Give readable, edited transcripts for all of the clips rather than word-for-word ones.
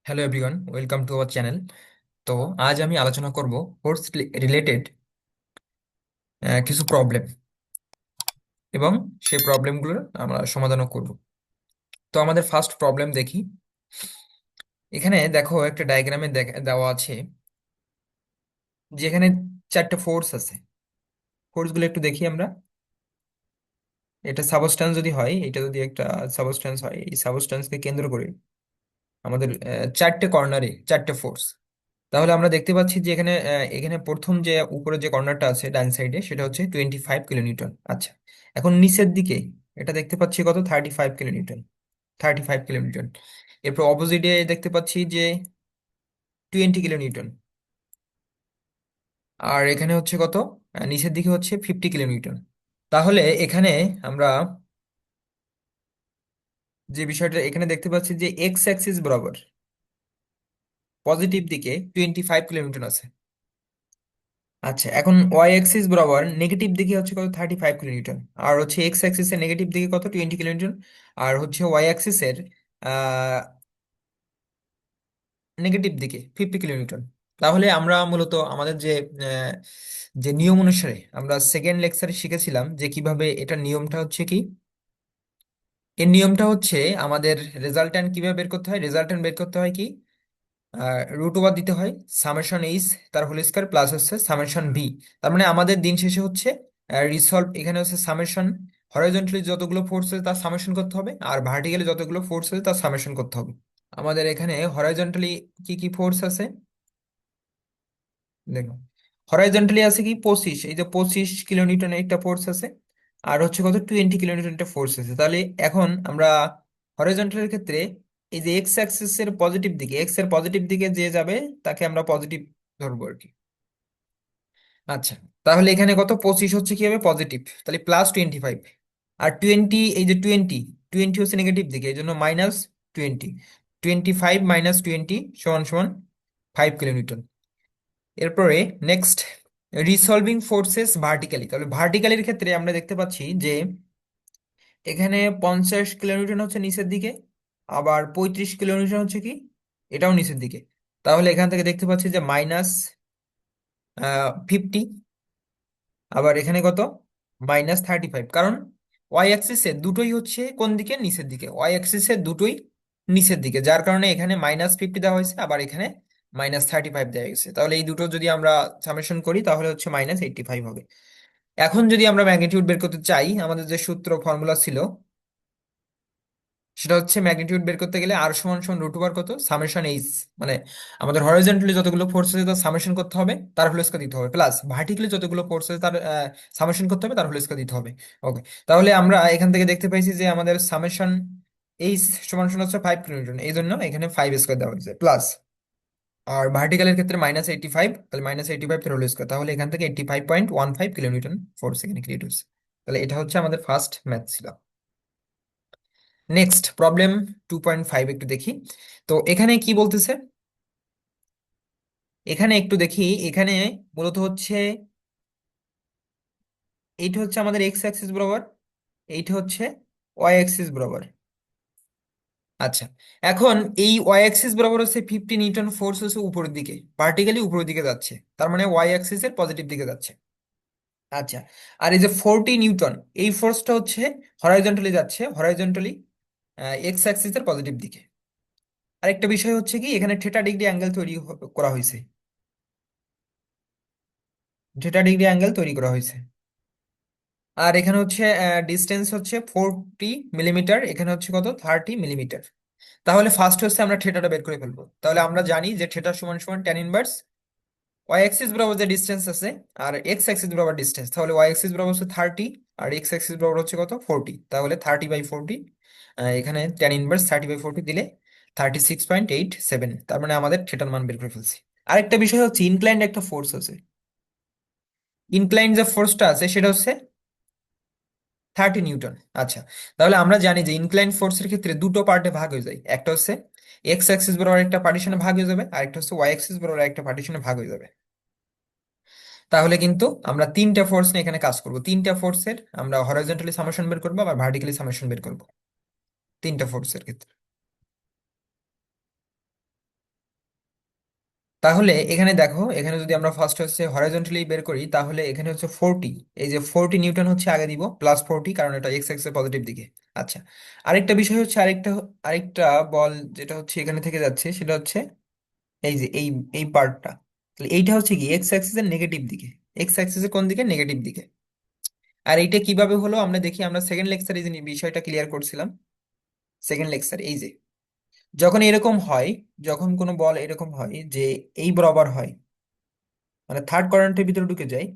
Hello everyone, welcome to our channel. তো আজ আমি আলোচনা করব কোর্স রিলেটেড কিছু প্রবলেম এবং সেই প্রবলেমগুলোর আমরা সমাধানও করব। তো আমাদের ফার্স্ট প্রবলেম দেখি। এখানে দেখো একটা ডায়াগ্রামে দেওয়া আছে যেখানে চারটে ফোর্স আছে। ফোর্সগুলো একটু দেখি আমরা। এটা সাবস্ট্যান্স যদি হয়, এটা যদি একটা সাবস্ট্যান্স হয়, এই সাবস্ট্যান্সকে কেন্দ্র করে আমাদের চারটে কর্নারে চারটে ফোর্স। তাহলে আমরা দেখতে পাচ্ছি যে এখানে এখানে প্রথম যে উপরে যে কর্নারটা আছে ডান সাইডে সেটা হচ্ছে 25 কিলোনিউটন। আচ্ছা, এখন নিচের দিকে এটা দেখতে পাচ্ছি কত, 35 কিলোনিউটন। 35 কিলোনিউটন। এরপর অপোজিটে দেখতে পাচ্ছি যে 20 কিলোনিউটন। আর এখানে হচ্ছে কত, নিচের দিকে হচ্ছে 50 কিলোনিউটন। তাহলে এখানে আমরা যে বিষয়টা এখানে দেখতে পাচ্ছি যে এক্স অ্যাক্সিস বরাবর পজিটিভ দিকে 25 কিলোনিউটন আছে। আচ্ছা, এখন ওয়াই অ্যাক্সিস বরাবর নেগেটিভ দিকে হচ্ছে কত, 35 কিলোনিউটন। আর হচ্ছে এক্স অ্যাক্সিসের নেগেটিভ দিকে কত, 20 কিলোনিউটন। আর হচ্ছে ওয়াই অ্যাক্সিসের নেগেটিভ দিকে 50 কিলোনিউটন। তাহলে আমরা মূলত আমাদের আহ, যে নিয়ম অনুসারে আমরা সেকেন্ড লেকচারে শিখেছিলাম যে কিভাবে এটা নিয়মটা হচ্ছে কি, এর নিয়মটা হচ্ছে আমাদের রেজাল্ট্যান্ট কিভাবে বের করতে হয়। রেজাল্ট্যান্ট বের করতে হয় কি, রুট ওভার দিতে হয় সামেশন এইচ তার হোল স্কয়ার প্লাস হচ্ছে সামেশন ভি। তার মানে আমাদের দিন শেষে হচ্ছে রিসলভ, এখানে হচ্ছে সামেশন হরাইজন্টালি যতগুলো ফোর্স আছে তার সামেশন করতে হবে, আর ভার্টিক্যালি যতগুলো ফোর্স আছে তার সামেশন করতে হবে। আমাদের এখানে হরাইজন্টালি কি কি ফোর্স আছে দেখো। হরাইজন্টালি আছে কি 25, এই যে 25 কিলোনিউটনের একটা ফোর্স আছে। আর হচ্ছে কত, 20 কিলোনিউটন একটা ফোর্স আছে। তাহলে এখন আমরা হরাইজন্টালের ক্ষেত্রে এই যে এক্স অ্যাক্সিস এর পজিটিভ দিকে, এক্স এর পজিটিভ দিকে যে যাবে তাকে আমরা পজিটিভ ধরবো আর কি। আচ্ছা, তাহলে এখানে কত, 25 হচ্ছে কি হবে পজিটিভ, তাহলে +25। আর 20, এই যে 20, 20 হচ্ছে নেগেটিভ দিকে, এই জন্য -20। 25 - 20 সমান সমান 5 কিলোনিউটন। এরপরে নেক্সট, রিসলভিং ফোর্সেস ভার্টিক্যালি। তাহলে ভার্টিক্যালির ক্ষেত্রে আমরা দেখতে পাচ্ছি যে এখানে 50 কিলোনিউটন হচ্ছে নিচের দিকে, আবার 35 কিলোনিউটন হচ্ছে কি, এটাও নিচের দিকে। তাহলে এখান থেকে দেখতে পাচ্ছি যে -50, আবার এখানে কত, -35। কারণ ওয়াই অ্যাক্সিসে দুটোই হচ্ছে কোন দিকে, নিচের দিকে। ওয়াই অ্যাক্সিসে দুটোই নিচের দিকে, যার কারণে এখানে -50 দেওয়া হয়েছে, আবার এখানে -35 দেওয়া হয়েছে। তাহলে এই দুটো যদি আমরা সামেশন করি তাহলে হচ্ছে -85 হবে। এখন যদি আমরা ম্যাগনিটিউড বের করতে চাই, আমাদের যে সূত্র ফর্মুলা ছিল সেটা হচ্ছে ম্যাগনিটিউড বের করতে গেলে আর সমান সমান রুট ওভার কত, সামেশন এইচ। মানে আমাদের হরাইজন্টালি যতগুলো ফোর্স আছে তার সামেশন করতে হবে, তার হোল স্কয়ার দিতে হবে, প্লাস ভার্টিক্যালি যতগুলো ফোর্স আছে তার সামেশন করতে হবে, তার হোল স্কয়ার দিতে হবে। ওকে, তাহলে আমরা এখান থেকে দেখতে পাইছি যে আমাদের সামেশন এইচ সমান সমান হচ্ছে 5 কিলোনিউটন, এই জন্য এখানে 5 স্কয়ার দেওয়া হয়েছে প্লাস। আর ভার্টিক্যালের ক্ষেত্রে -85, তাহলে -85 এর হোল স্কয়ার, তাহলে এখান থেকে 85.15 কিলোনিউটন ফোর্স এখানে ক্রিয়েট হচ্ছে। তাহলে এটা হচ্ছে আমাদের ফার্স্ট ম্যাথ ছিল। নেক্সট প্রবলেম 2.5 একটু দেখি। তো এখানে কি বলতেছে, এখানে একটু দেখি। এখানে মূলত হচ্ছে এইটা হচ্ছে আমাদের এক্স অ্যাক্সিস বরাবর, এইটা হচ্ছে ওয়াই অ্যাক্সিস বরাবর। আচ্ছা, এখন এই ওয়াই অ্যাক্সিস বরাবর হচ্ছে 50 নিউটন ফোর্স হচ্ছে উপরের দিকে, ভার্টিক্যালি উপরের দিকে যাচ্ছে, তার মানে ওয়াই অ্যাক্সিস এর পজিটিভ দিকে যাচ্ছে। আচ্ছা, আর এই যে 40 নিউটন, এই ফোর্সটা হচ্ছে হরাইজন্টালি যাচ্ছে, হরাইজন্টালি এক্স অ্যাক্সিস এর পজিটিভ দিকে। আরেকটা বিষয় হচ্ছে কি, এখানে থেটা ডিগ্রি অ্যাঙ্গেল তৈরি করা হয়েছে, থেটা ডিগ্রি অ্যাঙ্গেল তৈরি করা হয়েছে। আর এখানে হচ্ছে ডিস্টেন্স হচ্ছে 40 মিলিমিটার, এখানে হচ্ছে কত, 30 মিলিমিটার। তাহলে ফার্স্ট হচ্ছে আমরা থেটাটা বের করে ফেলবো। তাহলে আমরা জানি যে থেটা সমান সমান ট্যান ইনভার্স ওয়াই অ্যাক্সিস বরাবর যে ডিস্টেন্স আছে আর এক্স অ্যাক্সিস বরাবর ডিস্টেন্স। তাহলে ওয়াই অ্যাক্সিস বরাবর হচ্ছে 30, আর এক্স অ্যাক্সিস বরাবর হচ্ছে কত, 40। তাহলে 30/40, এখানে ট্যান ইনভার্স 30/40 দিলে 36.87, তার মানে আমাদের থেটার মান বের করে ফেলছি। আরেকটা বিষয় হচ্ছে ইনক্লাইন্ড একটা ফোর্স আছে। ইনক্লাইন্ড যে ফোর্সটা আছে সেটা হচ্ছে 30 নিউটন। আচ্ছা, তাহলে আমরা জানি যে ইনক্লাইন ফোর্সের ক্ষেত্রে দুটো পার্টে ভাগ হয়ে যায়, একটা হচ্ছে এক্স অ্যাক্সিস বরাবর একটা পার্টিশনে ভাগ হয়ে যাবে, আর একটা হচ্ছে ওয়াই অ্যাক্সিস বরাবর একটা পার্টিশনে ভাগ হয়ে যাবে। তাহলে কিন্তু আমরা তিনটা ফোর্স নিয়ে এখানে কাজ করব, তিনটা ফোর্সের আমরা হরাইজন্টালি সামেশন বের করবো, আবার ভার্টিক্যালি সামেশন বের করবো তিনটা ফোর্সের ক্ষেত্রে। তাহলে এখানে দেখো, এখানে যদি আমরা ফার্স্ট হচ্ছে হরাইজন্টালি বের করি, তাহলে এখানে হচ্ছে 40, এই যে 40 নিউটন হচ্ছে আগে দিব, +40, কারণ এটা এক্স এক্স এর পজিটিভ দিকে। আচ্ছা, আরেকটা বিষয় হচ্ছে, আরেকটা বল যেটা হচ্ছে এখানে থেকে যাচ্ছে, সেটা হচ্ছে এই যে এই পার্টটা। তাহলে এইটা হচ্ছে কি এক্স অ্যাক্সিস এর নেগেটিভ দিকে, এক্স অ্যাক্সিস এর কোন দিকে, নেগেটিভ দিকে। আর এইটা কিভাবে হলো আমরা দেখি, আমরা সেকেন্ড লেকচারে যে বিষয়টা ক্লিয়ার করছিলাম, সেকেন্ড লেকচার, এই যে যখন এরকম হয়, যখন কোনো বল এরকম হয় যে এই বরাবর হয়, মানে থার্ড কোয়াড্র্যান্টের ভিতরে ঢুকে যায়,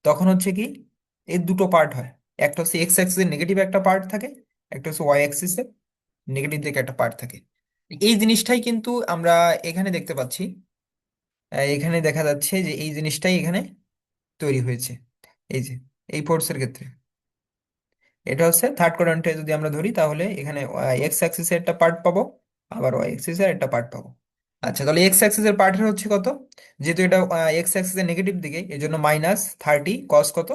তখন হচ্ছে কি এর দুটো পার্ট হয়। একটা হচ্ছে এক্স অ্যাক্সিস এর নেগেটিভ একটা পার্ট থাকে, একটা হচ্ছে ওয়াই অ্যাক্সিস এর নেগেটিভ দিকে একটা পার্ট থাকে। এই জিনিসটাই কিন্তু আমরা এখানে দেখতে পাচ্ছি। এখানে দেখা যাচ্ছে যে এই জিনিসটাই এখানে তৈরি হয়েছে, এই যে এই ফোর্সের ক্ষেত্রে। এটা হচ্ছে থার্ড কোয়াড্র্যান্টে যদি আমরা ধরি, তাহলে এখানে এক্স অ্যাক্সিস এর একটা পার্ট পাবো, আবার ওয়াই অ্যাক্সিস এর একটা পার্ট পাবো। আচ্ছা, তাহলে এক্স অ্যাক্সিস এর পার্টের হচ্ছে কত, যেহেতু এটা এক্স অ্যাক্সিস এর নেগেটিভ দিকে, এই জন্য -30 কস কত,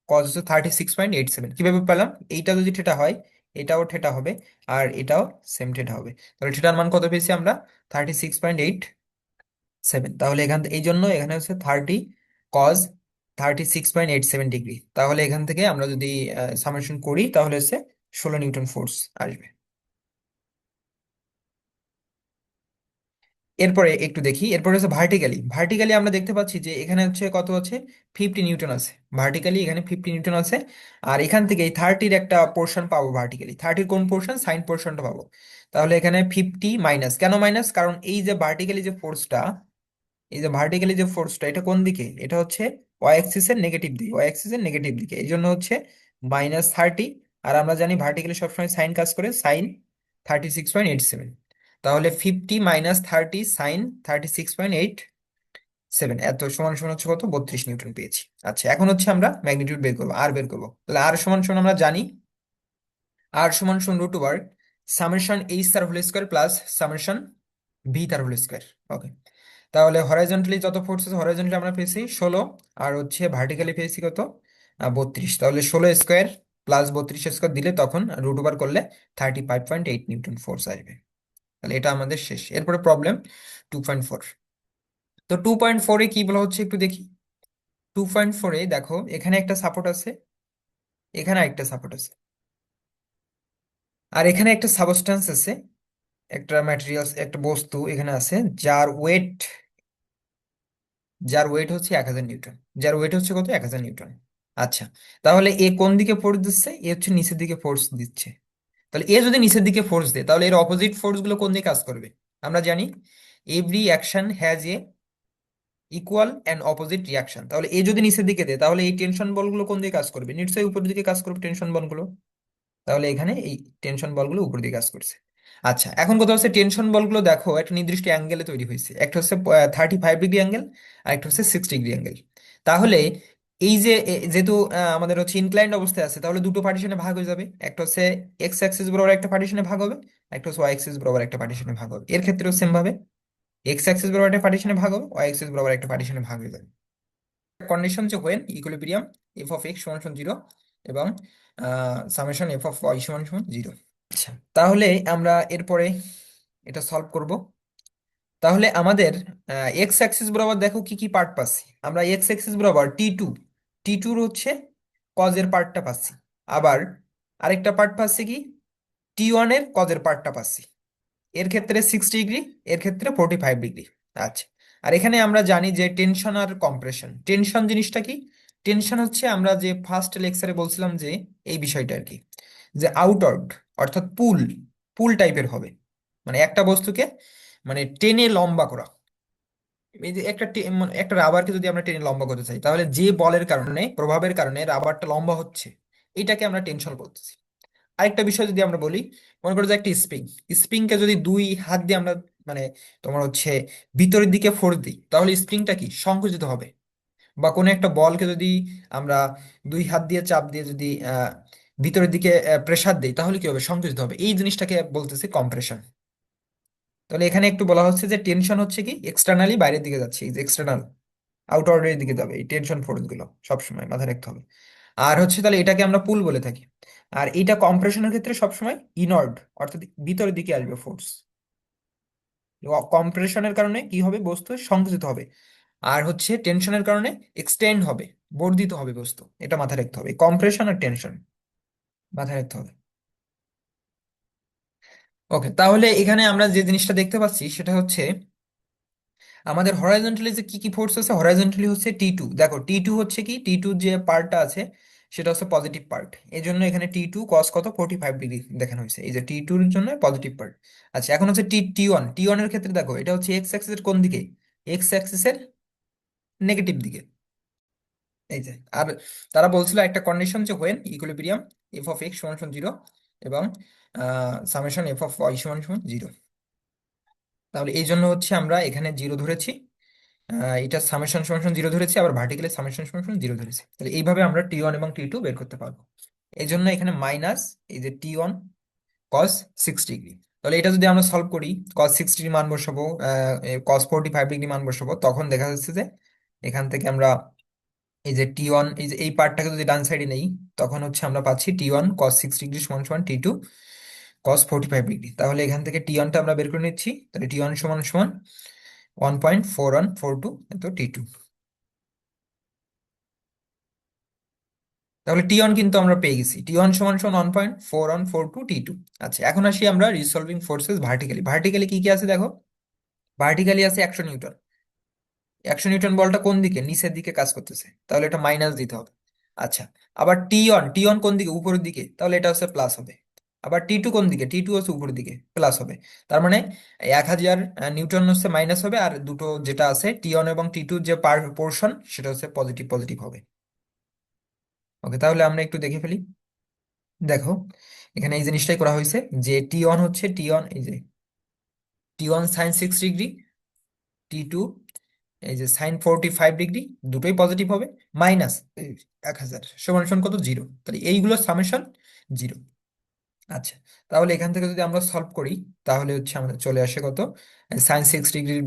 কস হচ্ছে 36.87। কিভাবে পেলাম, এইটা যদি থিটা হয়, এটাও থিটা হবে, আর এটাও সেম থিটা হবে। তাহলে থিটার মান কত পেয়েছি আমরা, 36.87। তাহলে এই জন্য এখানে হচ্ছে 36.87 ডিগ্রি। তাহলে এখান থেকে আমরা যদি সামেশন করি, তাহলে হচ্ছে 16 নিউটন ফোর্স আসবে। এরপরে একটু দেখি, এরপরে হচ্ছে ভার্টিক্যালি। ভার্টিক্যালি আমরা দেখতে পাচ্ছি যে এখানে হচ্ছে কত আছে, 50 নিউটন আছে ভার্টিক্যালি, এখানে 50 নিউটন আছে। আর এখান থেকে এই 30-র একটা পোর্শন পাবো ভার্টিক্যালি, 30-র কোন পোর্শন, সাইন পোর্শনটা পাবো। তাহলে এখানে 50 মাইনাস, কেন মাইনাস, কারণ এই যে ভার্টিক্যালি যে ফোর্সটা, এই যে ভার্টিক্যালি যে ফোর্সটা, এটা কোন দিকে, এটা হচ্ছে ওয়াই অ্যাক্সিস এর নেগেটিভ দিকে, ওয়াই অ্যাক্সিস এর নেগেটিভ দিকে, এই জন্য হচ্ছে -30। আর আমরা জানি ভার্টিক্যালি সবসময় সাইন কাজ করে, সাইন 36.87। তাহলে 50 - 30 সাইন 36.87, এত সমান সমান হচ্ছে কত, 32 নিউটন পেয়েছি। আচ্ছা, এখন হচ্ছে আমরা ম্যাগনিটিউড বের করবো, আর বের করবো। তাহলে আর সমান সমান আমরা জানি, আর সমান সমান √, সামেশন এইচ তার whole square plus summation V তার হোল স্কোয়ার। ওকে, তাহলে হরাইজন্টালি যত ফোর্স আছে, হরাইজন্টালি আমরা পেয়েছি 16, আর হচ্ছে ভার্টিক্যালি পেয়েছি কত, 32। তাহলে 16 স্কোয়ার প্লাস 32 স্কোয়ার দিলে তখন √, করলে 35.8 নিউটন ফোর্স আসবে। তাহলে এটা আমাদের শেষ। এরপরে প্রবলেম 2.4। তো 2.4-এ কি বলা হচ্ছে একটু দেখি। 2.4-এ দেখো, এখানে একটা সাপোর্ট আছে, এখানে একটা সাপোর্ট আছে, আর এখানে একটা সাবস্টেন্স আছে, একটা ম্যাটেরিয়ালস, একটা বস্তু এখানে আছে, যার ওয়েট, যার ওয়েট হচ্ছে 1000 নিউটন। যার ওয়েট হচ্ছে কত, 1000 নিউটন। আচ্ছা, তাহলে এ কোন দিকে ফোর্স দিচ্ছে, এ হচ্ছে নিচের দিকে ফোর্স দিচ্ছে। তাহলে এ যদি নিচের দিকে ফোর্স দেয়, তাহলে এর অপোজিট ফোর্স গুলো কোন দিকে কাজ করবে। আমরা জানি every action has a equal and opposite reaction. তাহলে এ যদি নিচের দিকে দেয়, তাহলে এই টেনশন বলগুলো কোন দিকে কাজ করবে, নিশ্চয়ই উপরের দিকে কাজ করবে টেনশন বলগুলো। তাহলে এখানে এই টেনশন বলগুলো উপর দিকে কাজ করছে। আচ্ছা, এখন কথা হচ্ছে টেনশন বলগুলো দেখো একটা নির্দিষ্ট অ্যাঙ্গেলে তৈরি হয়েছে, একটা হচ্ছে 35 ডিগ্রি অ্যাঙ্গেল, আর একটা হচ্ছে 6 ডিগ্রি অ্যাঙ্গেল। তাহলে এই যে যেহেতু আমাদের হচ্ছে ইনক্লাইন্ড অবস্থায় আছে, তাহলে দুটো পার্টিশনে ভাগ হয়ে যাবে, একটা হচ্ছে এক্স অ্যাক্সিস বরাবর একটা পার্টিশনে ভাগ হবে, একটা হচ্ছে ওয়াই অ্যাক্সিস বরাবর একটা পার্টিশনে ভাগ হবে। এর ক্ষেত্রেও সেম ভাবে এক্স অ্যাক্সিস বরাবর একটা পার্টিশনে ভাগ হবে, ওয়াই অ্যাক্সিস বরাবর একটা পার্টিশনে ভাগ হয়ে যাবে। কন্ডিশন যে হোয়েন ইকুইলিব্রিয়াম f(x) = 0 এবং সামেশন f(y) = 0। আচ্ছা, তাহলে আমরা এরপরে এটা সলভ করব। তাহলে আমাদের এক্স অ্যাক্সিস বরাবর দেখো কি কি পার্ট পাচ্ছি। আমরা এক্স অ্যাক্সিস বরাবর টি টুর হচ্ছে কজের পার্টটা পাচ্ছি, আবার আরেকটা পার্ট পাচ্ছি কি, টি1-এর কজের পার্টটা পাচ্ছি। এর ক্ষেত্রে 6 ডিগ্রি, এর ক্ষেত্রে 45 ডিগ্রি। আচ্ছা, আর এখানে আমরা জানি যে টেনশন আর কম্প্রেশন, টেনশন জিনিসটা কি, টেনশন হচ্ছে আমরা যে ফার্স্ট লেকচারে বলছিলাম যে এই বিষয়টা আর কি, যে আউটওয়ার্ড, অর্থাৎ পুল, পুল টাইপের হবে, মানে একটা বস্তুকে মানে টেনে লম্বা করা। এই যে মানে একটা রাবারকে যদি আমরা টেনে লম্বা করতে চাই, তাহলে যে বলের কারণে, প্রভাবের কারণে রাবারটা লম্বা হচ্ছে, এটাকে আমরা টেনশন বলতেছি। আরেকটা বিষয় যদি আমরা বলি, মনে করো যে একটা স্প্রিংকে যদি দুই হাত দিয়ে আমরা মানে তোমার হচ্ছে ভিতরের দিকে ফোর্স দিই, তাহলে স্প্রিংটা কি সংকুচিত হবে। বা কোনো একটা বলকে যদি আমরা দুই হাত দিয়ে চাপ দিয়ে যদি ভিতরের দিকে প্রেসার দিই, তাহলে কি হবে, সংকুচিত হবে। এই জিনিসটাকে বলতেছে কম্প্রেশন। তাহলে এখানে একটু বলা হচ্ছে যে টেনশন হচ্ছে কি এক্সটার্নালি বাইরের দিকে যাচ্ছে, এই যে এক্সটার্নাল আউটওয়ার্ডের দিকে যাবে, এই টেনশন ফোর্স গুলো সবসময় মাথায় রাখতে হবে। আর হচ্ছে তাহলে এটাকে আমরা পুল বলে থাকি। আর এইটা কম্প্রেশনের ক্ষেত্রে সবসময় ইনওয়ার্ড, অর্থাৎ ভিতরের দিকে আসবে ফোর্স। কম্প্রেশনের কারণে কি হবে, বস্তু সংকুচিত হবে। আর হচ্ছে টেনশনের কারণে এক্সটেন্ড হবে, বর্ধিত হবে বস্তু। এটা মাথায় রাখতে হবে, কম্প্রেশন আর টেনশন মাথায় রাখতে হবে। ওকে, তাহলে এখানে আমরা যে জিনিসটা দেখতে পাচ্ছি সেটা হচ্ছে আমাদের হরাইজন্টালি যে কি কি ফোর্স আছে, হরাইজন্টালি হচ্ছে T2। দেখো T2 হচ্ছে কি, T2 যে পার্টটা আছে সেটা হচ্ছে পজিটিভ পার্ট। এই জন্য এখানে T2 কস কত 45 ডিগ্রি দেখানো হয়েছে, এই যে T2 এর জন্য পজিটিভ পার্ট। আচ্ছা, এখন হচ্ছে T1 এর ক্ষেত্রে দেখো এটা হচ্ছে এক্স অ্যাক্সিসের কোন দিকে, এক্স অ্যাক্সিসের নেগেটিভ দিকে। এই যে, আর তারা বলছিল একটা কন্ডিশন যে when equilibrium F of x সমান সমান 0 এবং সামেশন এফ অফ ওয়াই সমান সমান 0। তাহলে এই জন্য হচ্ছে আমরা এখানে 0 ধরেছি, এটা সামেশন সমান 0 ধরেছি, আবার ভার্টিক্যালি সামেশন সমান 0 ধরেছি। তাহলে এইভাবে আমরা T1 এবং T2 বের করতে পারবো। এই জন্য এখানে মাইনাস এই যে T1 কস 6 ডিগ্রি। তাহলে এটা যদি আমরা সলভ করি, কস 6 ডিগ্রি মান বসাবো, কস 45 ডিগ্রি মান বসাবো, তখন দেখা যাচ্ছে যে এখান থেকে আমরা এই যে T1, এই যে এই পার্টটাকে যদি ডান সাইডে নেই, তখন হচ্ছে আমরা পাচ্ছি T1 কস 6 ডিগ্রি সমান সমান T2 কস 45 ডিগ্রি। তাহলে এখান থেকে T1টা আমরা বের করে নিচ্ছি, তাহলে T1 সমান সমান 1.4142, এত T2। তাহলে T1 কিন্তু আমরা পেয়ে গেছি, T1 সমান সমান 1.4142 T2। আচ্ছা, এখন আসি আমরা রিসলভিং ফোর্সেস ভার্টিক্যালি। ভার্টিক্যালি কি কি আছে দেখো, ভার্টিক্যালি আছে 100 নিউটন। 100 নিউটন বলটা কোন দিকে, নিচের দিকে কাজ করতেছে, তাহলে এটা মাইনাস দিতে হবে। আচ্ছা, আবার T1 কোন দিকে, উপরের দিকে, তাহলে এটা হচ্ছে প্লাস হবে। আবার T2 কোন দিকে, T2 হচ্ছে উপরের দিকে, প্লাস হবে। তার মানে 1000 নিউটন হচ্ছে মাইনাস হবে, আর দুটো যেটা আছে T1 এবং T2 যে পোর্শন সেটা হচ্ছে পজিটিভ পজিটিভ হবে। ওকে, তাহলে আমরা একটু দেখে ফেলি। দেখো এখানে এই জিনিসটাই করা হয়েছে যে T1 হচ্ছে T1, এই যে T1 সাইন 6 ডিগ্রি, T2 এই যে সাইন 45 ডিগ্রি, দুটোই পজিটিভ হবে, মাইনাস 1000 সমান সমান কত, 0। তাহলে এইগুলো সামেশন 0। আচ্ছা, তাহলে এখান থেকে যদি আমরা সলভ করি, তাহলে হচ্ছে আমাদের চলে আসে কত, সাইন 6 ডিগ্রির।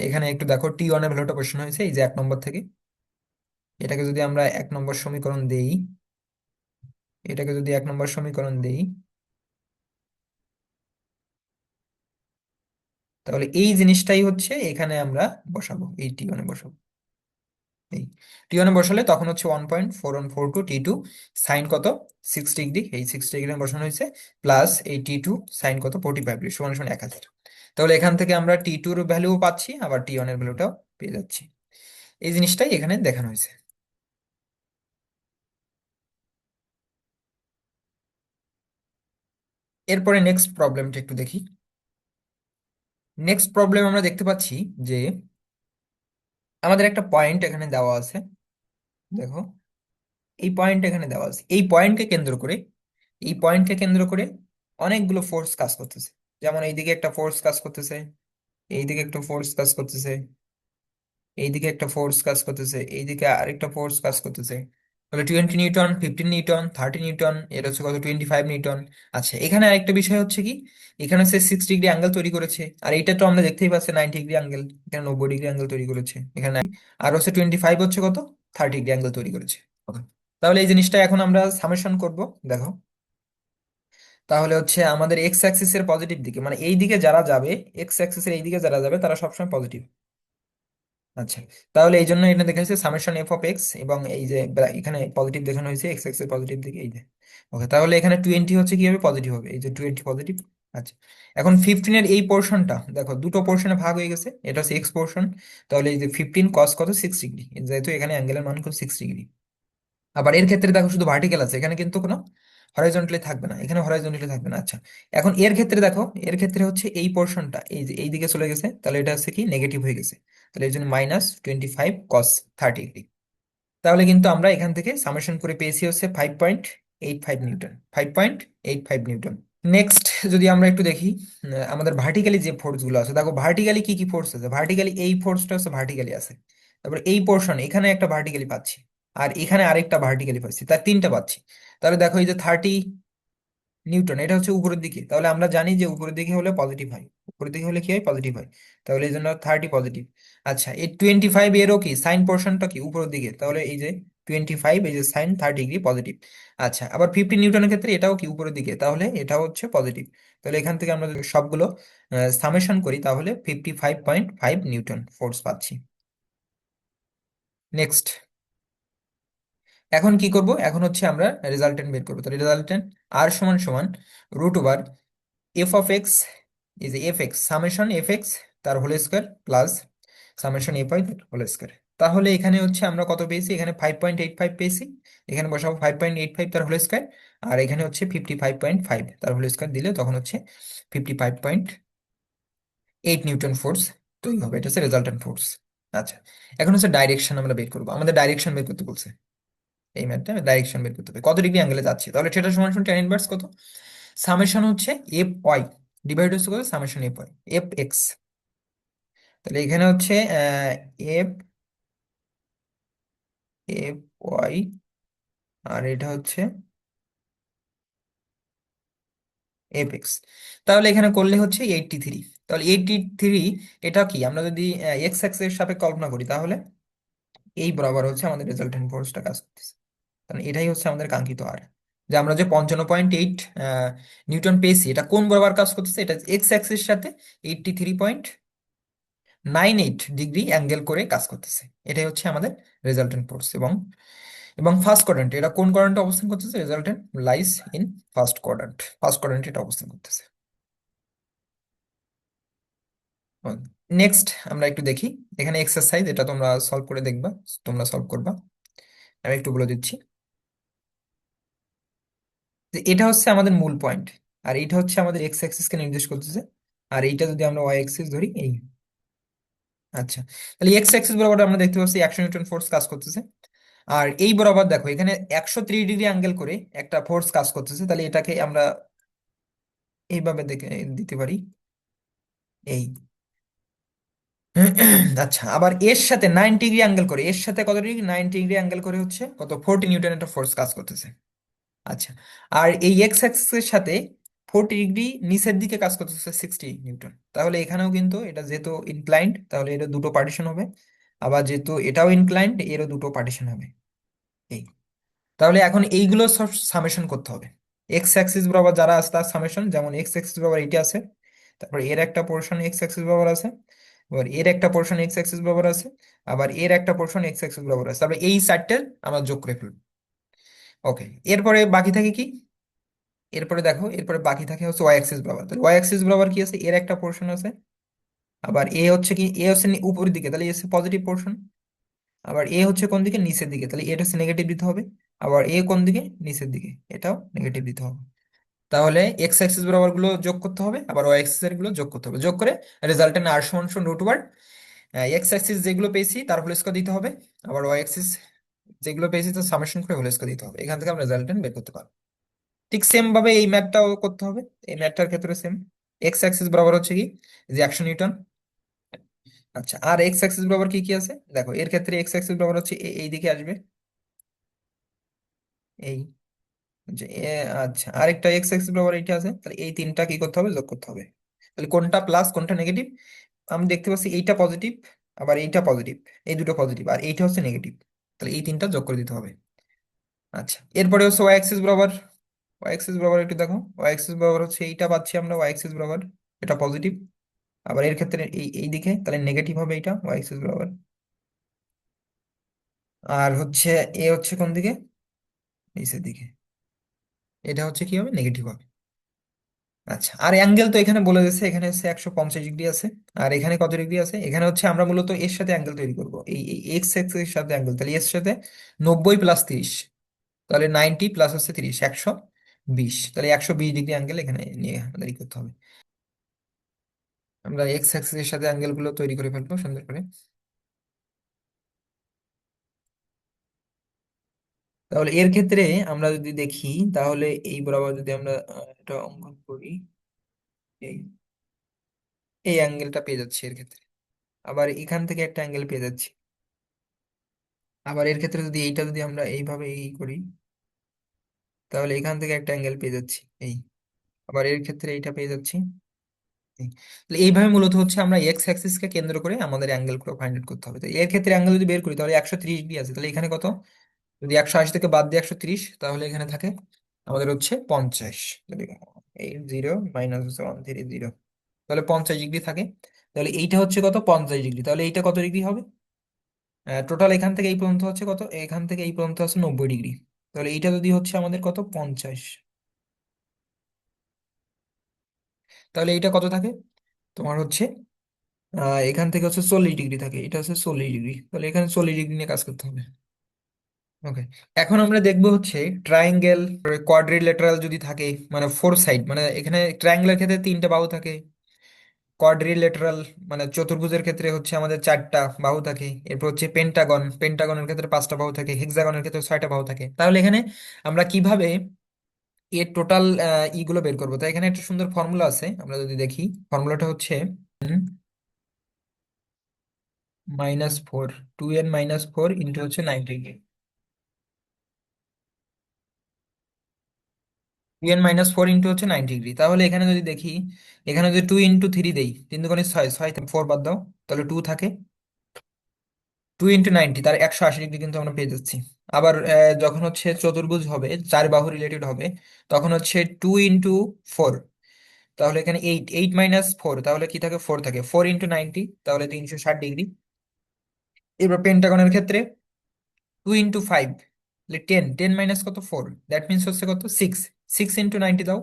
এখানে একটু দেখো T1 এর ভ্যালুটা কোশ্চেন হয়েছে এই যে 1 নম্বর থেকে। এটাকে যদি আমরা 1 নম্বর সমীকরণ দেই, এটাকে যদি 1 নম্বর সমীকরণ দেই, তাহলে এই জিনিসটাই হচ্ছে এখানে আমরা বসাবো, এই T1 এ বসাবো। এই T1 এ বসালে তখন হচ্ছে 1.4142 T2 সাইন কত 6 ডিগ্রি, এই 6 ডিগ্রি বসানো হয়েছে, প্লাস এই T2 সাইন কত 45 ডিগ্রি সমান সমান 1000। তাহলে এখান থেকে আমরা T2 এর ভ্যালুও পাচ্ছি, আবার T1 এর ভ্যালুটাও পেয়ে যাচ্ছি। এই জিনিসটাই এখানে দেখানো হয়েছে। এরপরে নেক্সট প্রবলেমটা একটু দেখি। নেক্সট প্রবলেম আমরা দেখতে পাচ্ছি যে আমাদের একটা পয়েন্ট এখানে দেওয়া আছে। দেখো এই পয়েন্ট এখানে দেওয়া আছে, এই পয়েন্টকে কেন্দ্র করে অনেকগুলো ফোর্স কাজ করতেছে। যেমন এইদিকে একটা ফোর্স কাজ করতেছে, এইদিকে একটা ফোর্স কাজ করতেছে, এইদিকে একটা ফোর্স কাজ করতেছে, এইদিকে আরেকটা ফোর্স কাজ করতেছে। তাহলে 20 নিউটন, 15 নিউটন, 30 নিউটন, এটা হচ্ছে কত 25 নিউটন। আচ্ছা, এখানে আরেকটা বিষয় হচ্ছে কি, এখানে হচ্ছে 6 ডিগ্রি অ্যাঙ্গেল তৈরি করেছে, আর এইটা তো আমরা দেখতেই পাচ্ছি 90 ডিগ্রি অ্যাঙ্গেল, এখানে 90 ডিগ্রি অ্যাঙ্গেল তৈরি করেছে এখানে। আর হচ্ছে 25 হচ্ছে কত 30 ডিগ্রি অ্যাঙ্গেল তৈরি করেছে। Okay. তাহলে এই জিনিসটা এখন আমরা সামেশন করব। দেখো, তাহলে হচ্ছে আমাদের এক্স অ্যাক্সিসের পজিটিভ দিকে, মানে এই দিকে যারা যাবে, এক্স অ্যাক্সিসের এই দিকে যারা যাবে তারা সবসময় পজিটিভ। আচ্ছা, তাহলে এই জন্য এখানে দেখা যাচ্ছে সামেশন এফ অফ এক্স, এবং এই যে এখানে পজিটিভ দেখানো হয়েছে এক্স এক্স এর পজিটিভ দিকে, এই যে। ওকে, তাহলে এখানে 20 হচ্ছে কি হবে, পজিটিভ হবে, এই যে 20 পজিটিভ। আচ্ছা, এখন 15 এর এই পোর্শনটা দেখো দুটো পোর্শনে ভাগ হয়ে গেছে, এটা হচ্ছে এক্স পোর্শন। তাহলে এই যে 15 কস কত 6 ডিগ্রি, যেহেতু এখানে অ্যাঙ্গেলের মান কত 6 ডিগ্রি। আবার এর ক্ষেত্রে দেখো শুধু ভার্টিক্যাল আছে, এখানে কিন্তু কোনো হরাইজন্টালি থাকবে না, এখানে হরাইজন্টালি থাকবে না। আচ্ছা, এখন এর ক্ষেত্রে দেখো, এর ক্ষেত্রে হচ্ছে এই পোর্শনটা এই যে এই দিকে চলে গেছে, তাহলে এটা হচ্ছে কি নেগেটিভ হয়ে গেছে। তাহলে এই জন্য -25 cos 30 ডিগ্রি। তাহলে কিন্তু আমরা এখান থেকে সামেশন করে পেয়েছি হচ্ছে 5.85 নিউটন, 5.85 নিউটন। নেক্সট যদি আমরা একটু দেখি, আমাদের ভার্টিক্যালি যে ফোর্স গুলো আছে, দেখো ভার্টিক্যালি কি কি ফোর্স আছে, ভার্টিক্যালি এই ফোর্সটা হচ্ছে ভার্টিক্যালি আছে। তারপর এই পোর্শন এখানে একটা ভার্টিক্যালি পাচ্ছি, আর এখানে আরেকটা ভার্টিক্যালি পাচ্ছি, তার তিনটা পাচ্ছি। তাহলে দেখো এই যে 30 নিউটন, এটা হচ্ছে উপরের দিকে, তাহলে আমরা জানি যে উপরের দিকে হলে পজিটিভ হয়, উপরের দিকে হলে কি হয়, পজিটিভ হয়। তাহলে এই জন্য 30 পজিটিভ। আচ্ছা, এই 25 এরও কি সাইন পোর্শনটা কি উপরের দিকে, তাহলে এই যে 25, এই যে সাইন 30 ডিগ্রি পজিটিভ। আচ্ছা, আবার 50 নিউটনের ক্ষেত্রে এটাও কি উপরের দিকে, তাহলে এটাও হচ্ছে পজিটিভ। তাহলে এখান থেকে আমরা যদি সবগুলো সামেশন করি তাহলে 55.5 নিউটন ফোর্স পাচ্ছি। নেক্সট, এখন কি করব, এখন হচ্ছে আমরা রেজাল্টেন্ট বের করবো। তাহলে রেজাল্টেন্ট আর সমান সমান √ এফ অফ এক্স, এই যে F X summation F X তার whole square plus summation F I whole square. তাহলে এখানে হচ্ছে আমরা কত পেয়েছি, এখানে 5.85 পেয়েছি, এখানে বসাবো 5.85 তার হোল স্কোয়ার, আর এখানে হচ্ছে 55.5 তার হোল স্কোয়ার দিলে তখন হচ্ছে 55.8 নিউটন ফোর্স তৈরি হবে। এটা হচ্ছে রেজাল্টেন্ট ফোর্স। আচ্ছা, এখন হচ্ছে ডাইরেকশন আমরা বের করবো, আমাদের ডাইরেকশন বের করতে বলছে। এই ম্যাথটা ডাইরেকশন বের করতে হবে, কত ডিগ্রি অ্যাঙ্গেলে যাচ্ছে, তাহলে সেটা সমান সমান tan ইনভার্স কত, সামেশন হচ্ছে এফ ওয়াই ডিভাইড হচ্ছে কত, summation F Y F X. তাহলে এখানে হচ্ছে এফ এফ ওয়াই, আর এটা হচ্ছে এফ এক্স। তাহলে এখানে করলে হচ্ছে 83। তাহলে 83, এটা কি আমরা যদি এক্স অ্যাক্সের সাপেক্ষে কল্পনা করি তাহলে এই বরাবর হচ্ছে আমাদের রেজাল্টেন্ট ফোর্সটা কাজ করতেছে। তাহলে এটাই হচ্ছে আমাদের কাঙ্ক্ষিত আর, যে আমরা যে 55.8 নিউটন পেয়েছি এটা কোন বরাবর কাজ করতেছে, এটা এক্স অ্যাক্সিস সাথে 83.98 ডিগ্রি অ্যাঙ্গেল করে কাজ করতেছে। এটাই হচ্ছে আমাদের রেজাল্টেন্ট ফোর্স। এবং এবং ফার্স্ট কোয়াড্রেন্ট, এটা কোন কোয়াড্রেন্টে অবস্থান করতেছে, resultant lies in first quadrant, first কোয়াড্রেন্টে এটা অবস্থান করতেছে। নেক্সট আমরা একটু দেখি, এখানে এক্সারসাইজ, এটা তোমরা সলভ করে দেখবা, তোমরা সলভ করবা, আমি একটু বলে দিচ্ছি। যে এটা হচ্ছে আমাদের মূল পয়েন্ট, আর এইটা হচ্ছে আমাদের এক্স অ্যাক্সিস কে নির্দেশ করতেছে, আর এইটা যদি আমরা ওয়াই অ্যাক্সিস ধরি এই। আচ্ছা, তাহলে এক্স অ্যাক্সিস বরাবর আমরা দেখতে পাচ্ছি 100 নিউটন ফোর্স কাজ করতেছে, আর এই বরাবর দেখো এখানে 103 ডিগ্রি অ্যাঙ্গেল করে একটা ফোর্স কাজ করতেছে, তাহলে এটাকে আমরা এইভাবে দেখে দিতে পারি এই। আচ্ছা, আবার এর সাথে 90 ডিগ্রি অ্যাঙ্গেল করে, এর সাথে কত ডিগ্রি, 90 ডিগ্রি অ্যাঙ্গেল করে হচ্ছে কত, 40 নিউটন একটা ফোর্স কাজ করতেছে। আচ্ছা, আর এই এক্স অ্যাক্সিসের সাথে 40 ডিগ্রি নিচের দিকে কাজ করতেছে 60 নিউটন। তাহলে এখানেও কিন্তু এটা যেহেতু ইনক্লাইন্ড, তাহলে এটা দুটো পার্টিশন হবে, আবার যেহেতু এটাও ইনক্লাইন্ড এরও দুটো পার্টিশন হবে এই। তাহলে এখন এইগুলো সব সামেশন করতে হবে, এক্স অ্যাক্সিস বরাবর যারা আছে তার সামেশন, যেমন এক্স অ্যাক্সিস বরাবর এইটা আছে, তারপর এর একটা পোর্শন এক্স অ্যাক্সিস বরাবর আছে, এবার এর একটা পোর্শন এক্স অ্যাক্সিস বরাবর আছে, আবার এর একটা পোর্শন এক্স অ্যাক্সিস বরাবর আছে, তারপরে এই চারটের আমরা যোগ করে ফেলবো। ওকে, এরপরে বাকি থাকে কি, এরপরে দেখো এরপরে বাকি থাকে হচ্ছে ওয়াই অ্যাক্সিস বরাবর। তাহলে ওয়াই অ্যাক্সিস বরাবর কি আছে, এর একটা পোর্শন আছে, আবার এ হচ্ছে কি, এ হচ্ছে উপরের দিকে, তাহলে এ হচ্ছে পজিটিভ পোর্শন, আবার এ হচ্ছে কোন দিকে, নিচের দিকে, তাহলে এটা হচ্ছে নেগেটিভ দিতে হবে, আবার এ কোন দিকে, নিচের দিকে, এটাও নেগেটিভ দিতে হবে। তাহলে এক্স অ্যাক্সিস বরাবর গুলো যোগ করতে হবে, আবার ওয়াই অ্যাক্সিস এর গুলো যোগ করতে হবে, যোগ করে রেজাল্টেন্ট আর সমান সমান √ এক্স অ্যাক্সিস যেগুলো পেয়েছি তার হোল স্কোয়ার দিতে হবে, আবার ওয়াই অ্যাক্সিস যেগুলো পেয়েছি তার সামেশন করে হোল স্কোয়ার দিতে হবে, এখান থেকে আমরা রেজাল্টেন্ট বের করতে পারবো। ঠিক সেম ভাবে এই ম্যাথটাও করতে হবে, এই ম্যাথটার ক্ষেত্রে সেম। এক্স অ্যাক্সিস বরাবর হচ্ছে কি, যে 100 নিউটন। আচ্ছা, আর এক্স অ্যাক্সিস বরাবর কি কি আছে দেখো, এর ক্ষেত্রে এক্স অ্যাক্সিস বরাবর হচ্ছে এই দিকে আসবে এই, যে আচ্ছা, আরেকটা এক্স অ্যাক্সিস বরাবর এইটা আছে, তাহলে এই তিনটা কি করতে হবে, যোগ করতে হবে। তাহলে কোনটা প্লাস কোনটা নেগেটিভ, আমি দেখতে পাচ্ছি এইটা পজিটিভ, আবার এইটা পজিটিভ, এই দুটো পজিটিভ, আর এইটা হচ্ছে নেগেটিভ, তাহলে এই তিনটা যোগ করে দিতে হবে। আচ্ছা, এরপরে হচ্ছে ওয়াই অ্যাক্সিস বরাবর, ওয়াই অ্যাক্সিস বরাবর একটু দেখো, ওয়াই অ্যাক্সিস বরাবর হচ্ছে এইটা পাচ্ছি আমরা ওয়াই অ্যাক্সিস বরাবর, এটা পজিটিভ, আবার এর ক্ষেত্রে এই দিকে তাহলে নেগেটিভ হবে এটা ওয়াই অ্যাক্সিস বরাবর, আর হচ্ছে এ হচ্ছে কোন দিকে, নিচের দিকে, এটা হচ্ছে কি হবে, নেগেটিভ হবে। আচ্ছা, আর অ্যাঙ্গেল তো এখানে বলে দিচ্ছে, এখানে হচ্ছে 150 ডিগ্রি আছে, আর এখানে কত ডিগ্রি আছে, এখানে হচ্ছে আমরা মূলত এর সাথে অ্যাঙ্গেল তৈরি করবো, এই এক্স এর সাথে অ্যাঙ্গেল, তাহলে এর সাথে 90 + 30, তাহলে 90 প্লাস হচ্ছে 30, 120, তাহলে 120 ডিগ্রি অ্যাঙ্গেল এখানে নিয়ে আমাদের ই করতে হবে। আমরা এক্স অ্যাক্সিস এর সাথে অ্যাঙ্গেল গুলো তৈরি করে ফেলবো সুন্দর করে। তাহলে এর ক্ষেত্রে আমরা যদি দেখি, তাহলে এই বরাবর যদি আমরা এটা অঙ্কন করি, এই এই অ্যাঙ্গেলটা পেয়ে যাচ্ছি এর ক্ষেত্রে, আবার এখান থেকে একটা অ্যাঙ্গেল পেয়ে যাচ্ছি, আবার এর ক্ষেত্রে যদি এইটা যদি আমরা এইভাবে এই করি, তাহলে এখান থেকে একটা অ্যাঙ্গেল পেয়ে যাচ্ছি এই, আবার এর ক্ষেত্রে এইটা পেয়ে যাচ্ছি এই। তাহলে এইভাবে মূলত হচ্ছে আমরা এক্স অ্যাক্সিস কে কেন্দ্র করে আমাদের অ্যাঙ্গেল গুলো ফাইন্ড আউট করতে হবে। তো এর ক্ষেত্রে অ্যাঙ্গেল যদি বের করি তাহলে 130 ডিগ্রি আছে, তাহলে এখানে কত, যদি 180 থেকে বাদ দিয়ে 130, তাহলে এখানে থাকে আমাদের হচ্ছে 50। 80 মাইনাস হচ্ছে 130, তাহলে 50 ডিগ্রি থাকে। তাহলে এইটা হচ্ছে কত, 50 ডিগ্রি। তাহলে এইটা কত ডিগ্রি হবে? টোটাল এখান থেকে এই পর্যন্ত হচ্ছে কত, এখান থেকে এই পর্যন্ত আছে 90 ডিগ্রি। তাহলে এইটা যদি হচ্ছে আমাদের কত, 50, তাহলে এইটা কত থাকে তোমার হচ্ছে, এখান থেকে হচ্ছে 40 ডিগ্রি থাকে, এটা হচ্ছে 40 ডিগ্রি। তাহলে এখানে 40 ডিগ্রি নিয়ে কাজ করতে হবে। ওকে, এখন আমরা দেখবো হচ্ছে ট্রায়াঙ্গেল, কোয়াড্রিলেটারাল যদি থাকে, মানে ফোর সাইড, মানে এখানে ট্রায়াঙ্গেলের ক্ষেত্রে তিনটা বাহু থাকে, কোয়াড্রিলেটারাল মানে চতুর্ভুজের ক্ষেত্রে হচ্ছে আমাদের চারটা বাহু থাকে। এরপর হচ্ছে পেন্টাগন, পেন্টাগনের ক্ষেত্রে পাঁচটা বাহু থাকে, হেক্সাগনের ক্ষেত্রে ছয়টা বাহু থাকে। তাহলে এখানে আমরা কিভাবে এর টোটাল ইগুলো বের করবো? তাই এখানে একটা সুন্দর ফর্মুলা আছে, আমরা যদি দেখি, ফর্মুলাটা হচ্ছে -4, 2n-4 ইন্টু হচ্ছে 90, 2n-4 ইন্টু হচ্ছে 90 ডিগ্রি। তাহলে এখানে যদি দেখি, এখানে যদি 2 ইন্টু 3 দেই, 3 দুগুণে 6, 6 থেকে 4 বাদ দাও, তাহলে 2 থাকে। 2 ইন্টু 90, তার 180 ডিগ্রি কিন্তু আমরা পেয়ে যাচ্ছি। আবার যখন হচ্ছে চতুর্ভুজ হবে, চার বাহু রিলেটেড হবে, তখন হচ্ছে 2 ইন্টু 4, তাহলে এখানে 8, 8-4, তাহলে কি থাকে, 4 থাকে। 4 ইন্টু 90, তাহলে 360 ডিগ্রি। এবার পেন্টাগনের ক্ষেত্রে 2 ইন্টু 5, 10, 10 মাইনাস কত, 4, দ্যাট মিনস হচ্ছে কত, 6, 6 ইন্টু 90 দাও,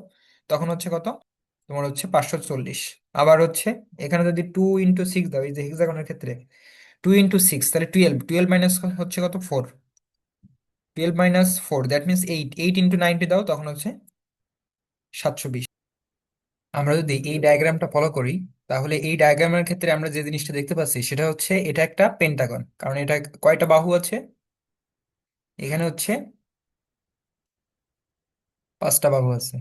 তখন হচ্ছে কত, তোমার হচ্ছে 540। আবার হচ্ছে এখানে যদি 2 ইন্টু 6 দাও, এই যে হেক্সাগনের ক্ষেত্রে 2 ইন্টু 6, তাহলে 12, 12 মাইনাস হচ্ছে কত, 4, 12-4, দ্যাট মিনস 8, 8 ইন্টু 90 দাও, তখন হচ্ছে 720। আমরা যদি এই ডায়াগ্রামটা ফলো করি, তাহলে এই ডায়াগ্রামের ক্ষেত্রে আমরা যে জিনিসটা দেখতে পাচ্ছি সেটা হচ্ছে এটা একটা পেন্টাগন, কারণ এটা কয়টা বাহু আছে, এখানে হচ্ছে পাঁচটা বাহু আছে।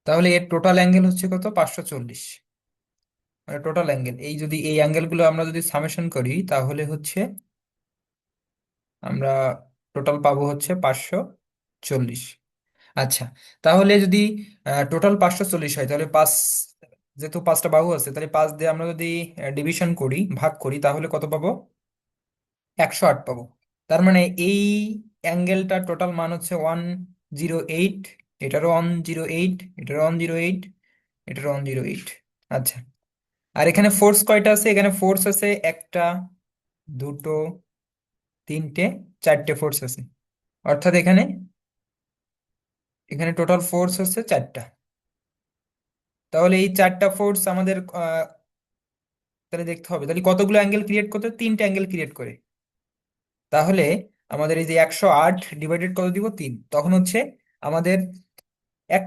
তাহলে এর টোটাল অ্যাঙ্গেল হচ্ছে কত, 540। মানে টোটাল অ্যাঙ্গেল, এই যদি এই অ্যাঙ্গেলগুলো আমরা যদি সামেশন করি, তাহলে হচ্ছে আমরা টোটাল পাবো হচ্ছে 540। আচ্ছা, তাহলে যদি টোটাল 540 হয়, তাহলে পাঁচ, যেহেতু পাঁচটা বাহু আছে, তাহলে 5 দিয়ে আমরা যদি ডিভিশন করি, ভাগ করি, তাহলে কত পাবো, 108 পাবো। তার মানে এই অ্যাঙ্গেলটা টোটাল মান হচ্ছে 108, এটারও 108, এটারও 108, এটারও 108। আচ্ছা, আর এখানে ফোর্স কয়টা আছে? এখানে ফোর্স আছে একটা, দুটো, তিনটে, চারটে ফোর্স আছে। অর্থাৎ এখানে এখানে টোটাল ফোর্স হচ্ছে চারটা। তাহলে এই চারটা ফোর্স আমাদের তাহলে দেখতে হবে, তাহলে কতগুলো অ্যাঙ্গেল ক্রিয়েট করতে, তিনটে অ্যাঙ্গেল ক্রিয়েট করে। তাহলে আমাদের এই যে 108 ডিভাইডেড কত দিব, 3, তখন হচ্ছে আমাদের এক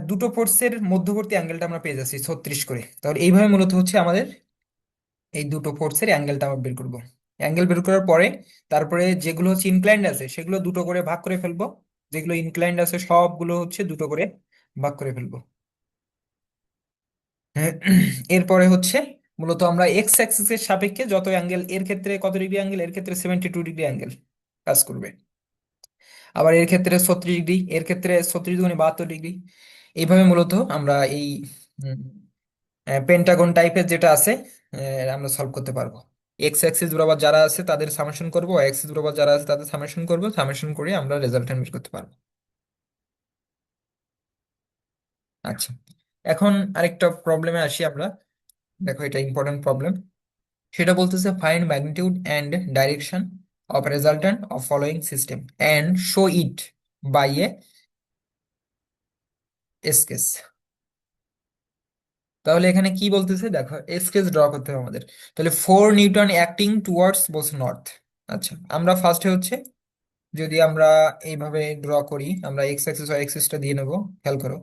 দুটো ফোর্সের মধ্যবর্তী অ্যাঙ্গেলটা আমরা পেয়ে যাচ্ছি 36 করে। তাহলে এইভাবে মূলত হচ্ছে আমাদের এই দুটো ফোর্সের অ্যাঙ্গেলটা আমরা বের করবো। অ্যাঙ্গেল বের করার পরে তারপরে যেগুলো হচ্ছে ইনক্লাইন্ড আছে সেগুলো দুটো করে ভাগ করে ফেলবো, যেগুলো ইনক্লাইন্ড আছে সবগুলো হচ্ছে দুটো করে ভাগ করে ফেলবো। হ্যাঁ, এরপরে হচ্ছে মূলত আমরা এক্স অ্যাক্সিস এর সাপেক্ষে যত অ্যাঙ্গেল, এর ক্ষেত্রে কত ডিগ্রি অ্যাঙ্গেল, এর ক্ষেত্রে 72 ডিগ্রি অ্যাঙ্গেল কাজ করবে। আবার এর ক্ষেত্রে 36 ডিগ্রি, এর ক্ষেত্রে 36 × 72 ডিগ্রি। এইভাবে মূলত আমরা এই পেন্টাগন টাইপের যেটা আছে আমরা সলভ করতে পারবো। এক্স অ্যাক্সিস বরাবর যারা আছে তাদের সামেশন করবো, ওয়াই অ্যাক্সিস বরাবর যারা আছে তাদের সামেশন করবো, সামেশন করে আমরা রেজাল্ট বের করতে পারবো। আচ্ছা, এখন আরেকটা প্রবলেমে আসি আমরা। দেখো, এটা ইম্পর্টেন্ট প্রবলেম। সেটা বলতেছে find magnitude and direction of resultant of following system and show it by a sketch. তাহলে এখানে কি বলতেছে, দেখো স্কেচ ড্র করতে হবে আমাদের। তাহলে 4 Newton acting towards both north. আচ্ছা, আমরা ফার্স্টে হচ্ছে যদি আমরা এইভাবে ড্র করি, আমরা এক্স অ্যাক্সিস ওয়াই অ্যাক্সিসটা দিয়ে নেবো, খেয়াল করো।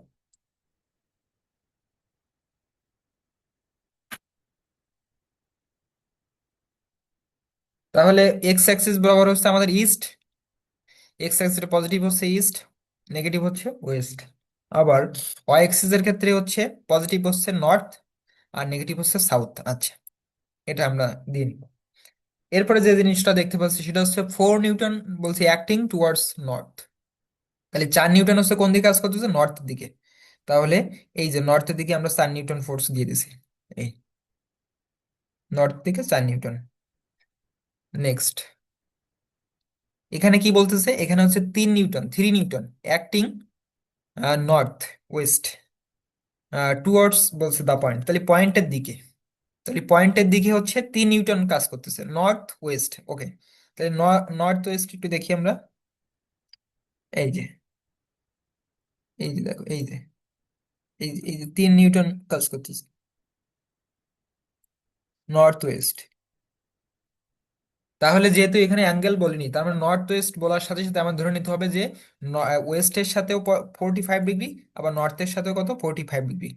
তাহলে এক্স অ্যাক্সিস বরাবর হচ্ছে আমাদের ইস্ট, এক্স অ্যাক্সিস পজিটিভ হচ্ছে ইস্ট, নেগেটিভ হচ্ছে ওয়েস্ট। আবার ওয়াই অ্যাক্সিস এর ক্ষেত্রে হচ্ছে পজিটিভ হচ্ছে নর্থ, আর নেগেটিভ হচ্ছে সাউথ। আচ্ছা, এটা আমরা দিয়ে নিব। এরপরে যে জিনিসটা দেখতে পাচ্ছি সেটা হচ্ছে 4 নিউটন বলছে অ্যাক্টিং টুয়ার্ডস নর্থ। তাহলে 4 নিউটন হচ্ছে কোন দিকে কাজ করতেছে, নর্থের দিকে। তাহলে এই যে নর্থের দিকে আমরা 4 নিউটন ফোর্স দিয়ে দিছি, এই নর্থ দিকে 4 নিউটন। নেক্সট, এখানে কি বলতেছে, এখানে হচ্ছে 3 Newton, 3 Newton acting north West towards বলছে দা পয়েন্ট, তাহলে পয়েন্টের দিকে। তাহলে পয়েন্টের দিকে হচ্ছে 3 নিউটন কাজ করতেছে নর্থ ওয়েস্ট। ওকে, তাহলে নর্থ ওয়েস্ট একটু দেখি আমরা। এই যে, এই যে দেখো, এই যে 3 নিউটন কাজ করতেছে নর্থ ওয়েস্ট। তাহলে যেহেতু এখানে অ্যাঙ্গেল বলিনি, তার মানে নর্থ ওয়েস্ট বলার সাথে সাথে আমার ধরে নিতে হবে যে ওয়েস্টের সাথেও 45 ডিগ্রি, আবার নর্থের সাথেও কত 45 ডিগ্রি,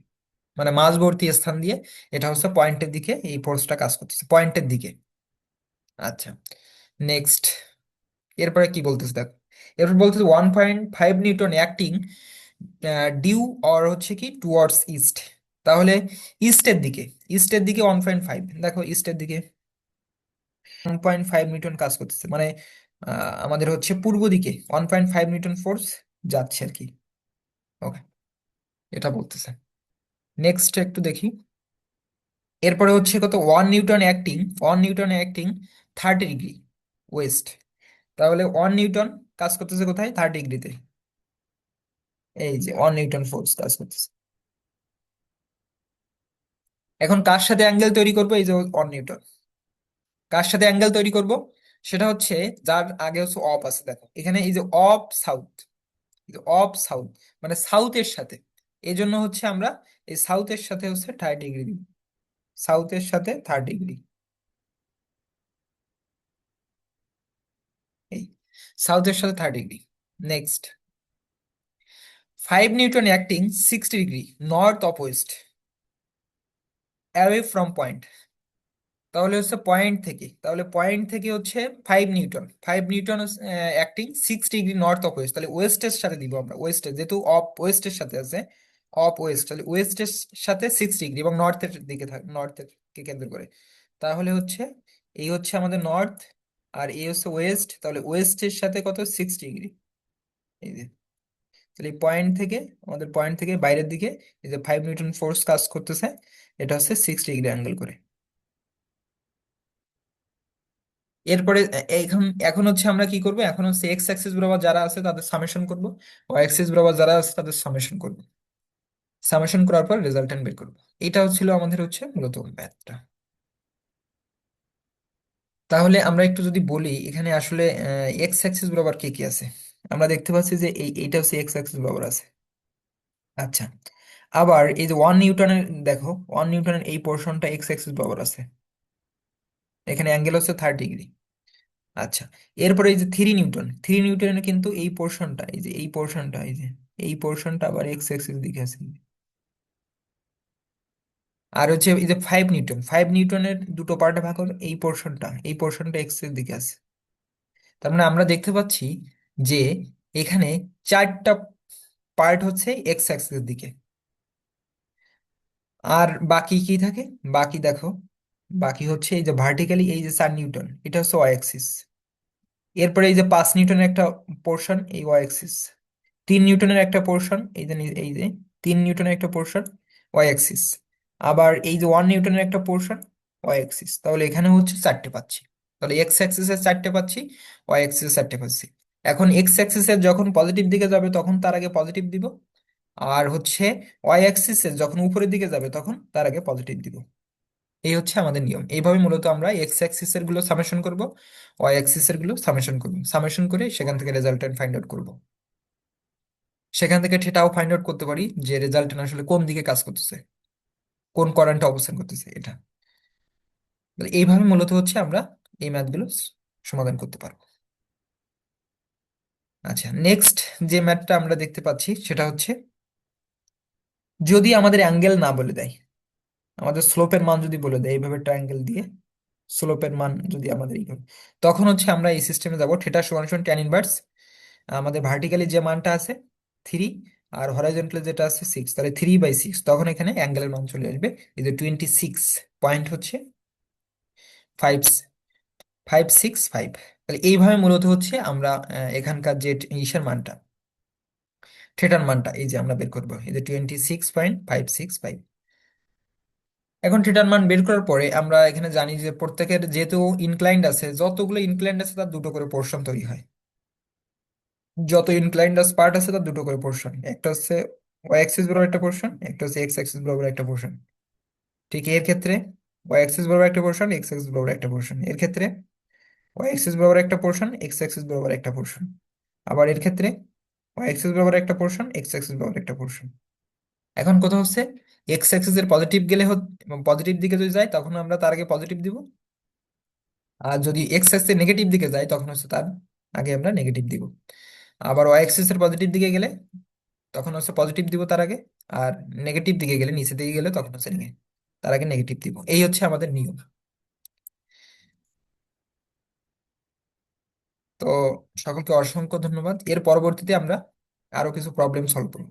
মানে মাঝবর্তী স্থান দিয়ে এটা হচ্ছে পয়েন্টের দিকে এই ফোর্সটা কাজ করতেছে পয়েন্টের দিকে। আচ্ছা, নেক্সট, এরপরে কি বলতেছে দেখো। এরপর বলতেছে 1.5 নিউটন অ্যাক্টিং ডিউ অর হচ্ছে কি টুয়ার্ডস ইস্ট। তাহলে ইস্টের দিকে, ইস্টের দিকে 1.5, দেখো ইস্টের দিকে 1.5 নিউটন কাজ করতেছে, মানে আমাদের হচ্ছে পূর্ব দিকে 1.5 নিউটন ফোর্স যাচ্ছে আর কি। ওকে, এটা বলতেছে। নেক্সট একটু দেখি। এরপরে হচ্ছে কত, 1 নিউটন অ্যাক্টিং 30 ডিগ্রি ওয়েস্ট। তাহলে 1 নিউটন কাজ করতেছে কোথায়, 30 ডিগ্রিতে। এই যে 1 নিউটন ফোর্স কাজ করতেছে। এখন কার সাথে অ্যাঙ্গেল তৈরি করবো, এই যে 1 নিউটন কার সাথে অ্যাঙ্গেল তৈরি করব, সেটা হচ্ছে যার আগে হচ্ছে অফ আছে, দেখো এখানে এই যে অফ সাউথ, অফ সাউথ মানে সাউথের সাথে। এই জন্য হচ্ছে আমরা এই সাউথের সাথে হচ্ছে 30 ডিগ্রি দিব, সাউথের সাথে 30 ডিগ্রি। এই সাউথের সাথে 30 degree. Next, 5 Newton acting 60 degree north of West away from point. তাহলে হচ্ছে পয়েন্ট থেকে, তাহলে পয়েন্ট থেকে হচ্ছে 5 Newton acting 6 degree north of West, তাহলে ওয়েস্টের সাথে দিব আমরা, ওয়েস্টের যেহেতু অফ ওয়েস্টের সাথে আছে, অফ ওয়েস্ট, তাহলে ওয়েস্টের সাথে 6 ডিগ্রি এবং নর্থের দিকে থাকে, নর্থের কে কেন্দ্র করে। তাহলে হচ্ছে এই হচ্ছে আমাদের নর্থ, আর এই হচ্ছে ওয়েস্ট, তাহলে ওয়েস্টের সাথে কত 6 ডিগ্রি। এই যে, তাহলে এই পয়েন্ট থেকে, আমাদের পয়েন্ট থেকে বাইরের দিকে এই যে 5 নিউটন ফোর্স কাজ করতেছে, এটা হচ্ছে 6 ডিগ্রি অ্যাঙ্গেল করে। এরপরে এখন এখন হচ্ছে আমরা কি করব, এখন হচ্ছে এক্স অ্যাক্সিস বরাবর যারা আছে তাদের সামেশন করব, ওয়াই অ্যাক্সিস বরাবর যারা আছে তাদের সামেশন করব। সামেশন করার পর রেজাল্টেন্ট বের করব। এটা হচ্ছিল আমাদের হচ্ছে মূলত ম্যাথটা। তাহলে আমরা একটু যদি বলি এখানে আসলে এক্স অ্যাক্সিস বরাবর কি কি আছে, আমরা দেখতে পাচ্ছি যে এইটা হচ্ছে এক্স অ্যাক্সিস বরাবর আছে। আচ্ছা, আবার এই যে 1 নিউটনের, দেখো 1 নিউটনের এই পোর্শনটা এক্স অ্যাক্সিস বরাবর আছে, এখানে অ্যাঙ্গেল হচ্ছে 30 ডিগ্রি। আচ্ছা, এরপরে এই যে 3 নিউটন, 3 নিউটনের কিন্তু এই পোর্শনটা, এই যে এই পোর্শনটা, এই যে এই পোর্শনটা আবার এক্স এক্সিস দিকে আছে। আর হচ্ছে এই যে 5 নিউটন, 5 নিউটনের দুটো পার্টে ভাগ হলো, এই পোর্শনটা এক্স এর দিকে আছে। তার মানে আমরা দেখতে পাচ্ছি যে এখানে 4টা পার্ট হচ্ছে এক্স অ্যাক্সিস দিকে। আর বাকি কি থাকে, বাকি দেখো, বাকি হচ্ছে এই যে ভার্টিক্যালি এই যে 4 নিউটন, এটা হচ্ছে ওয়াই অ্যাক্সিস। এরপরে এই যে 5 নিউটনের একটা পোর্শন এই ওয়াই অ্যাক্সিস, 3 নিউটনের একটা পোর্শন এই যে এই যে 3 নিউটনের একটা পোর্শন ওয়াই অ্যাক্সিস, আবার এই যে 1 নিউটনের একটা পোর্শন ওয়াই অ্যাক্সিস। তাহলে এখানে হচ্ছে 4টে পাচ্ছি। তাহলে এক্স অ্যাক্সিসের 4টে পাচ্ছি, ওয়াই অ্যাক্সিসের 4টে পাচ্ছি। এখন এক্স অ্যাক্সিসের যখন পজিটিভ দিকে যাবে তখন তার আগে পজিটিভ দিব, আর হচ্ছে ওয়াই অ্যাক্সিসের যখন উপরের দিকে যাবে তখন তার আগে পজিটিভ দিব। এই হচ্ছে আমাদের নিয়ম। এইভাবে মূলত আমরা এক্স অ্যাক্সিসের গুলো সামেশন করব, ওয়াই অ্যাক্সিসের গুলো সামেশন করব, সামেশন করে সেখান থেকে রেজাল্টেন্ট ফাইন্ড আউট করব। সেখান থেকে সেটাও ফাইন্ড আউট করতে পারি যে রেজাল্টেন্ট আসলে কোন দিকে কাজ করতেছে, কোন কোয়াড্রান্টে অবস্থান করতেছে এটা। তাহলে এইভাবে মূলত হচ্ছে আমরা এই ম্যাথগুলো সমাধান করতে পারবো। আচ্ছা, নেক্সট যে ম্যাথটা আমরা দেখতে পাচ্ছি সেটা হচ্ছে যদি আমাদের অ্যাঙ্গেল না বলে দেয়, আমাদের স্লোপের মান যদি বলে দেয় এইভাবে ট্রায়াঙ্গেল দিয়ে স্লোপের মান যদি আমাদের এইভাবে, তখন হচ্ছে আমরা এই সিস্টেমে যাব থিটা সমান সমান ট্যান ইনভার্স আমাদের ভার্টিক্যালি যে মানটা আছে 3, আর হরাইজন্টালি যেটা আছে 6, তাহলে 3/6, তখন এখানে অ্যাঙ্গেলের মান চলে আসবে এই যে 26 পয়েন্ট হচ্ছে 5.565। তাহলে এইভাবে মূলত হচ্ছে আমরা এখানকার যে ইসের মানটা, থিটার মানটা এই যে আমরা বের করবো এই যে 26.565। এখন থিটার মান বের করার পরে আমরা এখানে জানি যে প্রত্যেকের যেহেতু ইনক্লাইন্ড আছে, যতগুলো ইনক্লাইন্ড আছে তার দুটো করে পোর্শন তৈরি হয়। যত ইনক্লাইন্ড পার্ট আছে তার দুটো করে পোর্শন, একটা হচ্ছে ওয়াই অ্যাক্সিস বরাবর একটা পোর্শন, একটা হচ্ছে এক্স অ্যাক্সিস বরাবর একটা পোর্শন। ঠিক এর ক্ষেত্রে ওয়াই অ্যাক্সিস বরাবর একটা পোর্শন, এক্স অ্যাক্সিস বরাবর একটা পোর্শন। এর ক্ষেত্রে ওয়াই অ্যাক্সিস বরাবর একটা পোর্শন, এক্স অ্যাক্সিস বরাবর একটা পোর্শন। আবার এর ক্ষেত্রে ওয়াই অ্যাক্সিস বরাবর একটা পোর্শন, এক্স অ্যাক্সিস বরাবর একটা পোর্শন। এখন কথা হচ্ছে এক্স অ্যাক্সিস এর পজিটিভ গেলে পজিটিভ দিকে যদি যায় তখন আমরা তার আগে পজিটিভ দিব, আর যদি এক্স অ্যাক্সিস নেগেটিভ দিকে যায় তখন হচ্ছে তার আগে আমরা নেগেটিভ দিব। আবার ওয়াই অ্যাক্সিস এর পজিটিভ দিকে গেলে তখন হচ্ছে পজিটিভ দিব তার আগে, আর নেগেটিভ দিকে গেলে, নিচের দিকে গেলে তখন হচ্ছে তার আগে নেগেটিভ দিব। এই হচ্ছে আমাদের নিয়ম। তো সকলকে অসংখ্য ধন্যবাদ। এর পরবর্তীতে আমরা আরো কিছু প্রবলেম সলভ করব।